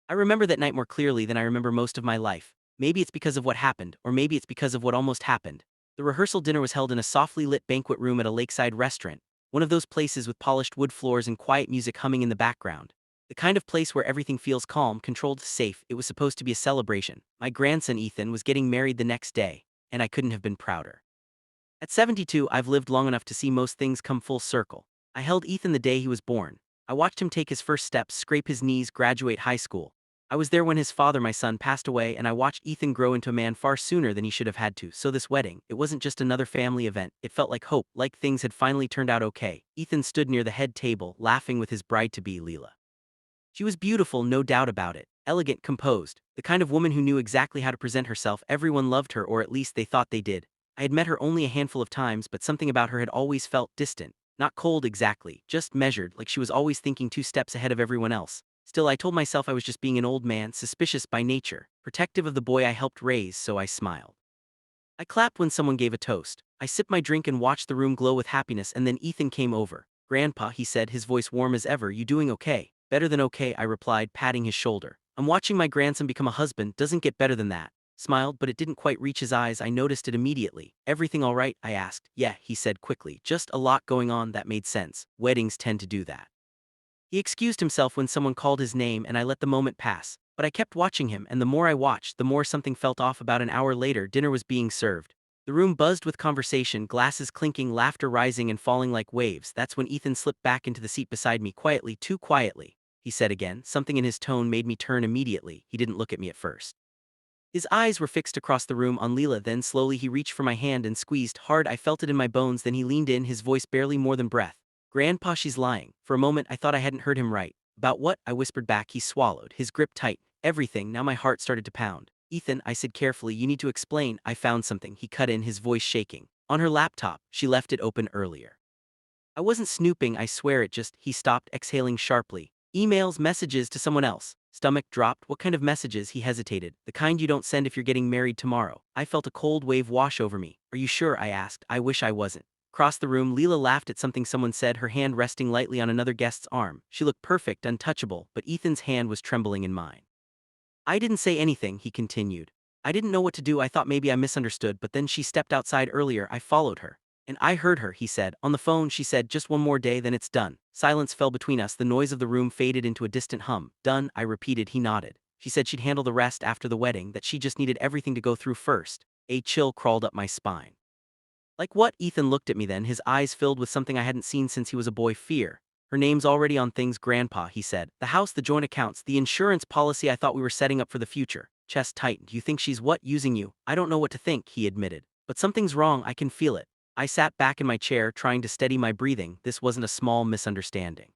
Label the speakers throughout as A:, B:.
A: I remember that night more clearly than I remember most of my life. Maybe it's because of what happened, or maybe it's because of what almost happened. The rehearsal dinner was held in a softly lit banquet room at a lakeside restaurant, one of those places with polished wood floors and quiet music humming in the background. The kind of place where everything feels calm, controlled, safe. It was supposed to be a celebration. My grandson Ethan was getting married the next day, and I couldn't have been prouder. At 72, I've lived long enough to see most things come full circle. I held Ethan the day he was born. I watched him take his first steps, scrape his knees, graduate high school. I was there when his father, my son, passed away, and I watched Ethan grow into a man far sooner than he should have had to. So this wedding, it wasn't just another family event. It felt like hope, like things had finally turned out okay. Ethan stood near the head table, laughing with his bride-to-be, Leela. She was beautiful, no doubt about it. Elegant, composed, the kind of woman who knew exactly how to present herself. Everyone loved her, or at least they thought they did. I had met her only a handful of times, but something about her had always felt distant. Not cold exactly, just measured, like she was always thinking 2 steps ahead of everyone else. Still, I told myself I was just being an old man, suspicious by nature, protective of the boy I helped raise, so I smiled. I clapped when someone gave a toast. I sipped my drink and watched the room glow with happiness, and then Ethan came over. "Grandpa," he said, his voice warm as ever, "you doing okay?" "Better than okay," I replied, patting his shoulder. "I'm watching my grandson become a husband, doesn't get better than that." Smiled, but it didn't quite reach his eyes. I noticed it immediately. "Everything all right?" I asked. "Yeah," he said quickly. "Just a lot going on." That made sense. Weddings tend to do that. He excused himself when someone called his name, and I let the moment pass. But I kept watching him, and the more I watched, the more something felt off. About an hour later, dinner was being served. The room buzzed with conversation, glasses clinking, laughter rising and falling like waves. That's when Ethan slipped back into the seat beside me, quietly, too quietly. He said again. Something in his tone made me turn immediately. He didn't look at me at first. His eyes were fixed across the room on Leela. Then slowly he reached for my hand and squeezed hard. I felt it in my bones. Then he leaned in, his voice barely more than breath. "Grandpa, she's lying." For a moment I thought I hadn't heard him right. "About what?" I whispered back. He swallowed, his grip tight. "Everything." Now my heart started to pound. "Ethan," I said carefully, "you need to explain." "I found something," he cut in, his voice shaking. "On her laptop. She left it open earlier." I wasn't snooping, I swear it just. He stopped, exhaling sharply. "Emails, messages to someone else." Stomach dropped. "What kind of messages?" He hesitated. "The kind you don't send if you're getting married tomorrow." I felt a cold wave wash over me. "Are you sure?" I asked. "I wish I wasn't." Across the room, Leela laughed at something someone said, her hand resting lightly on another guest's arm. She looked perfect, untouchable, but Ethan's hand was trembling in mine. "I didn't say anything," he continued. "I didn't know what to do. I thought maybe I misunderstood, but then she stepped outside earlier. I followed her. And I heard her," he said. "On the phone, she said, 'Just one more day, then it's done.'" Silence fell between us. The noise of the room faded into a distant hum. "Done," I repeated. He nodded. "She said she'd handle the rest after the wedding, that she just needed everything to go through first." A chill crawled up my spine. "Like what?" Ethan looked at me then, his eyes filled with something I hadn't seen since he was a boy: fear. "Her name's already on things, Grandpa," he said. "The house, the joint accounts, the insurance policy. I thought we were setting up for the future." Chest tightened. "You think she's what, using you?" "I don't know what to think," he admitted. "But something's wrong, I can feel it." I sat back in my chair, trying to steady my breathing. This wasn't a small misunderstanding.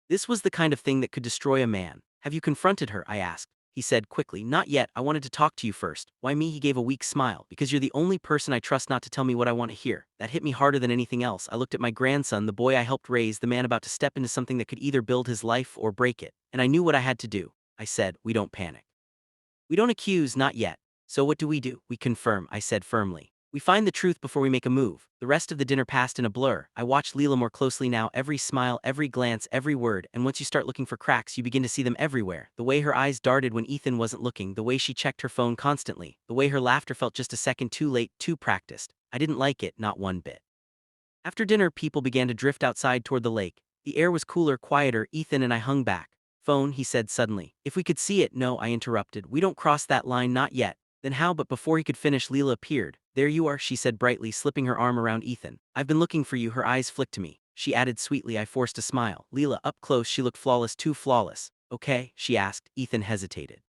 A: This was the kind of thing that could destroy a man. "Have you confronted her?" I asked. He said quickly, "Not yet. I wanted to talk to you first." "Why me?" He gave a weak smile. "Because you're the only person I trust not to tell me what I want to hear." That hit me harder than anything else. I looked at my grandson, the boy I helped raise, the man about to step into something that could either build his life or break it. And I knew what I had to do. I said, "We don't panic. We don't accuse, not yet." "So what do? "We confirm," I said firmly. "We find the truth before we make a move." The rest of the dinner passed in a blur. I watched Leela more closely now, every smile, every glance, every word, and once you start looking for cracks, you begin to see them everywhere. The way her eyes darted when Ethan wasn't looking, the way she checked her phone constantly, the way her laughter felt just a second too late, too practiced. I didn't like it, not one bit. After dinner, people began to drift outside toward the lake. The air was cooler, quieter. Ethan and I hung back. "Phone," he said suddenly. "If we could see it." "No," I interrupted. "We don't cross that line, not yet." "Then how?" But before he could finish, Leela appeared. "There you are," she said brightly, slipping her arm around Ethan. "I've been looking for you." Her eyes flicked to me. She added sweetly. I forced a smile. Leela, up close, she looked flawless, too flawless. "Okay?" she asked. Ethan hesitated.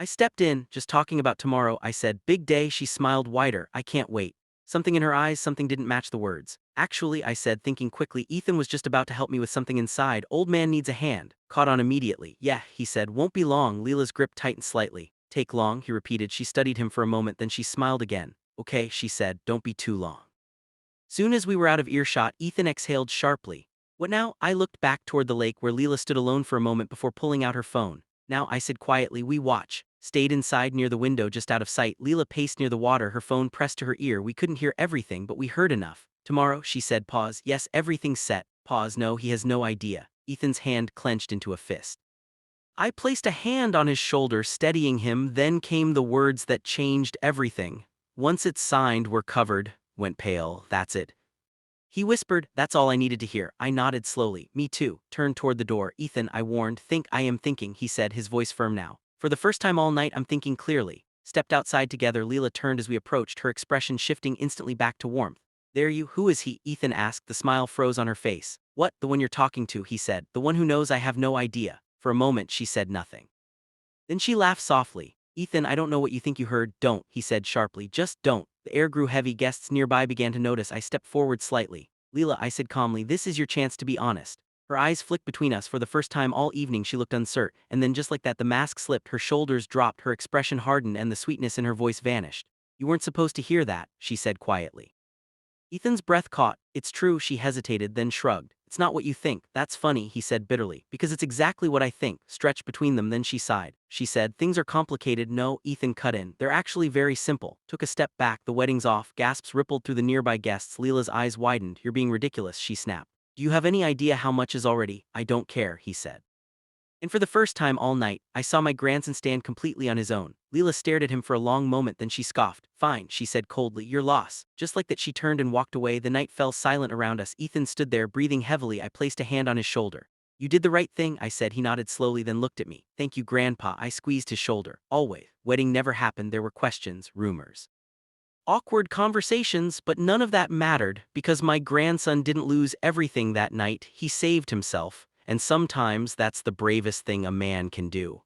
A: I stepped in. "Just talking about tomorrow," I said. "Big day." She smiled wider. "I can't wait." Something in her eyes, something didn't match the words. "Actually," I said, thinking quickly, Ethan was just about to help me with something inside. "Old man needs a hand." Caught on immediately. "Yeah," he said. "Won't be long." Leela's grip tightened slightly. "Take long?" he repeated. She studied him for a moment, then she smiled again. "Okay," she said. "Don't be too long." Soon as we were out of earshot, Ethan exhaled sharply. "What now?" I looked back toward the lake where Leela stood alone for a moment before pulling out her phone. "Now," I said quietly, "we watch." Stayed inside near the window, just out of sight. Leela paced near the water, her phone pressed to her ear. We couldn't hear everything, but we heard enough. "Tomorrow," she said. Pause. "Yes, everything's set." Pause. "No, he has no idea." Ethan's hand clenched into a fist. I placed a hand on his shoulder, steadying him, then came the words that changed everything. Once it's signed, we're covered. Went pale, that's it. He whispered, that's all I needed to hear. I nodded slowly. Me too. Turned toward the door. Ethan, I warned. I am thinking, he said, his voice firm now. For the first time all night, I'm thinking clearly. Stepped outside together. Leela turned as we approached, her expression shifting instantly back to warmth. There you, who is he? Ethan asked, the smile froze on her face. What, the one you're talking to, he said, the one who knows I have no idea. For a moment she said nothing. Then she laughed softly. Ethan, I don't know what you think you heard. Don't, he said sharply, just don't. The air grew heavy. Guests nearby began to notice. I stepped forward slightly. Leela, I said calmly, this is your chance to be honest. Her eyes flicked between us. For the first time all evening she looked uncertain, and then just like that the mask slipped, her shoulders dropped, her expression hardened, and the sweetness in her voice vanished. You weren't supposed to hear that, she said quietly. Ethan's breath caught. It's true, she hesitated, then shrugged. It's not what you think. That's funny, he said bitterly, because it's exactly what I think. Stretched between them, then she sighed. She said, things are complicated. No, Ethan cut in. They're actually very simple. Took a step back. The wedding's off. Gasps rippled through the nearby guests. Leela's eyes widened. You're being ridiculous, she snapped. Do you have any idea how much is already? I don't care, he said. And for the first time all night, I saw my grandson stand completely on his own. Leela stared at him for a long moment, then she scoffed. Fine, she said coldly, your loss. Just like that she turned and walked away. The night fell silent around us. Ethan stood there, breathing heavily. I placed a hand on his shoulder. You did the right thing, I said. He nodded slowly, then looked at me. Thank you, Grandpa. I squeezed his shoulder. Always. Wedding never happened. There were questions, rumors, awkward conversations, but none of that mattered, because my grandson didn't lose everything that night. He saved himself. And sometimes that's the bravest thing a man can do.